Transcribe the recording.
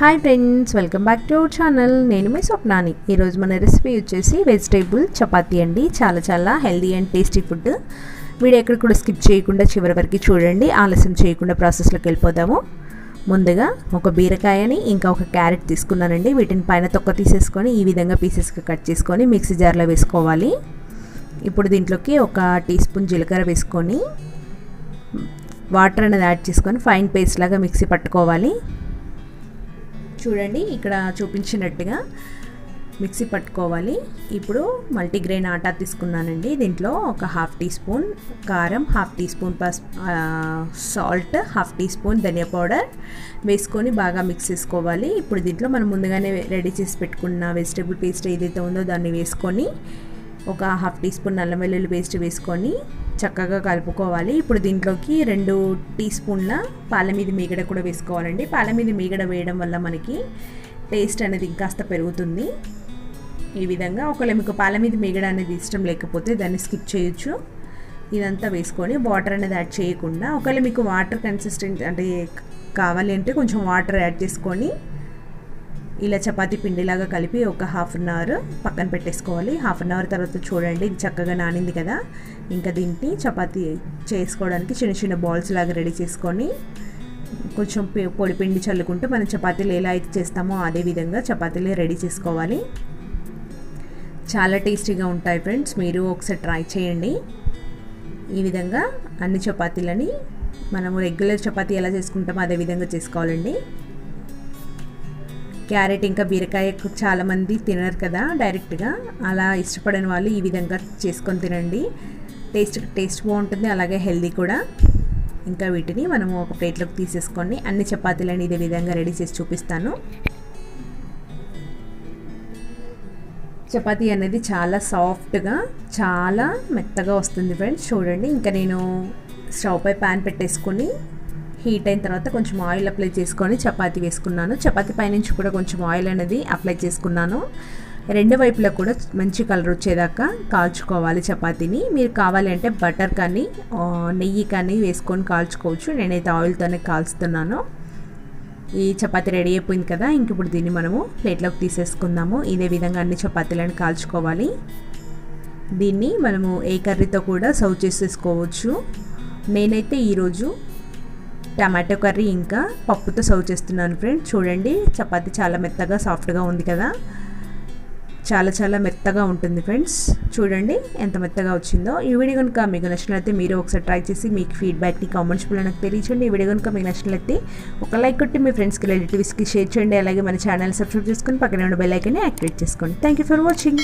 Hi friends, welcome back to our channel. నేను మీ స్వప్నాని. ఈరోజు మన రెసిపీ వచ్చేసి వెజిటేబుల్ చపాతీ అండి. చాలా healthy and tasty food. Video ఎక్కడ కూడా స్కిప్ చేయకుండా చివరి వరకు చూడండి. ఆలస్యం చేయకుండా ప్రాసెస్లోకి వెళ్ళిపోదాము. ముందుగా ఒక బీరకాయని ఇంకా ఒక క్యారెట్ తీసుకున్నానండి. వీటిని పైన తొక్క తీసేసుకొని ఈ విధంగా పీసెస్గా కట్ చేసుకొని మిక్సీ జార్లో వేసుకోవాలి. ఇప్పుడు దీంట్లోకి ఒక టీ స్పూన్ జీలకర్ర వేసుకొని వాటర్ అనేది యాడ్ చేసుకొని ఫైన్ పేస్ట్ లాగా మిక్సీ పట్టుకోవాలి. చూడండి, ఇక్కడ చూపించినట్టుగా మిక్సీ పట్టుకోవాలి. ఇప్పుడు మల్టీగ్రెయిన్ ఆటా తీసుకున్నానండి. దీంట్లో ఒక హాఫ్ టీ స్పూన్ కారం, half teaspoon salt, half teaspoon dhania powder వేసుకొని బాగా మిక్స్ చేసుకోవాలి. ఇప్పుడు దీంట్లో మనం ముందుగానే రెడీ చేసి పెట్టుకున్న వెజిటేబుల్ పేస్ట్ ఏదైతే ఉందో దాన్ని వేసుకొని ఒక హాఫ్ టీ స్పూన్ అల్లం వెల్లుల్లి పేస్ట్ వేసుకొని చక్కగా కలుపుకోవాలి. ఇప్పుడు దీంట్లోకి 2 టీ స్పూన్ల పాలమీద మీగడ కూడా వేసుకోవాలండి. పాలమీద మీగడ వేయడం వల్ల మనకి టేస్ట్ అనేది ఇంకాస్త పెరుగుతుంది. ఈ విధంగా ఒకవేళ మీకు పాలమీద మీగడ అనేది ఇష్టం లేకపోతే దాన్ని స్కిప్ చేయొచ్చు. ఇదంతా వేసుకొని వాటర్ అనేది యాడ్ చేయకుండా, ఒకవేళ మీకు వాటర్ కన్సిస్టెంట్ అంటే కావాలి అంటే కొంచెం వాటర్ యాడ్ చేసుకొని ఇలా చపాతీ పిండిలాగా కలిపి ఒక హాఫ్ అన్ అవర్ పక్కన పెట్టేసుకోవాలి. హాఫ్ అన్ అవర్ తర్వాత చూడండి, ఇది చక్కగా నానింది కదా. ఇంకా దీన్ని చపాతీ చేసుకోవడానికి చిన్న బాల్స్ లాగా రెడీ చేసుకొని కొంచెం పొడి పిండి చల్లుకుంటూ మనం చపాతీలు ఎలా అయితే చేస్తామో అదే విధంగా చపాతీలు రెడీ చేసుకోవాలి. చాలా టేస్టీగా ఉంటాయి ఫ్రెండ్స్, మీరు ఒకసారి ట్రై చేయండి. ఈ విధంగా అన్ని చపాతీలని మనము రెగ్యులర్ చపాతీ ఎలా చేసుకుంటామో అదే విధంగా చేసుకోవాలండి. క్యారెట్ ఇంకా బీరకాయ చాలామంది తినరు కదా డైరెక్ట్గా, అలా ఇష్టపడని వాళ్ళు ఈ విధంగా చేసుకొని తినండి. టేస్ట్ బాగుంటుంది, అలాగే హెల్దీ కూడా. ఇంకా వీటిని మనము ఒక ప్లేట్లోకి తీసేసుకొని అన్ని చపాతీలని ఇదే విధంగా రెడీ చేసి చూపిస్తాను. చపాతీ అనేది చాలా సాఫ్ట్గా చాలా మెత్తగా వస్తుంది ఫ్రెండ్స్. చూడండి, ఇంకా నేను స్టవ్ పై ప్యాన్ పెట్టేసుకొని హీట్ అయిన తర్వాత కొంచెం ఆయిల్ అప్లై చేసుకొని చపాతీ వేసుకున్నాను. చపాతీ పైనుంచి కూడా కొంచెం ఆయిల్ అనేది అప్లై చేసుకున్నాను. రెండు వైపులా కూడా మంచి కలర్ వచ్చేదాకా కాల్చుకోవాలి చపాతీని. మీరు కావాలి అంటే బటర్ కానీ నెయ్యి కానీ వేసుకొని కాల్చుకోవచ్చు. నేనైతే ఆయిల్తోనే కాల్చుతున్నాను. ఈ చపాతీ రెడీ అయిపోయింది కదా. ఇంక ఇప్పుడు దీన్ని మనము ప్లేట్లోకి తీసేసుకుందాము. ఇదే విధంగా అన్ని చపాతీలను కాల్చుకోవాలి. దీన్ని మనము ఏ కర్రీతో కూడా సర్వ్ చేసేసుకోవచ్చు. నేనైతే ఈరోజు టమాటో కర్రీ ఇంకా పప్పుతో సర్వ్ చేస్తున్నాను ఫ్రెండ్స్. చూడండి, చపాతీ చాలా మెత్తగా సాఫ్ట్గా ఉంది కదా. చాలా మెత్తగా ఉంటుంది ఫ్రెండ్స్. చూడండి ఎంత మెత్తగా వచ్చిందో. ఈ వీడియో కనుక మీకు నచ్చినట్లయితే మీరు ఒకసారి ట్రై చేసి మీకు ఫీడ్బ్యాక్ని కామెంట్స్లో నాకు తెలియచేయండి. ఈ వీడియో కనుక మీకు నచ్చినట్లయితే ఒక లైక్ కొట్టి మీ ఫ్రెండ్స్కి రిలేటివ్స్కి షేర్ చేయండి. అలాగే మన ఛానల్ సబ్స్క్రైబ్ చేసుకొని పక్కన ఉన్న బెల్ ఐకాన్ని యాక్టివేట్ చేసుకోండి. Thank you for watching.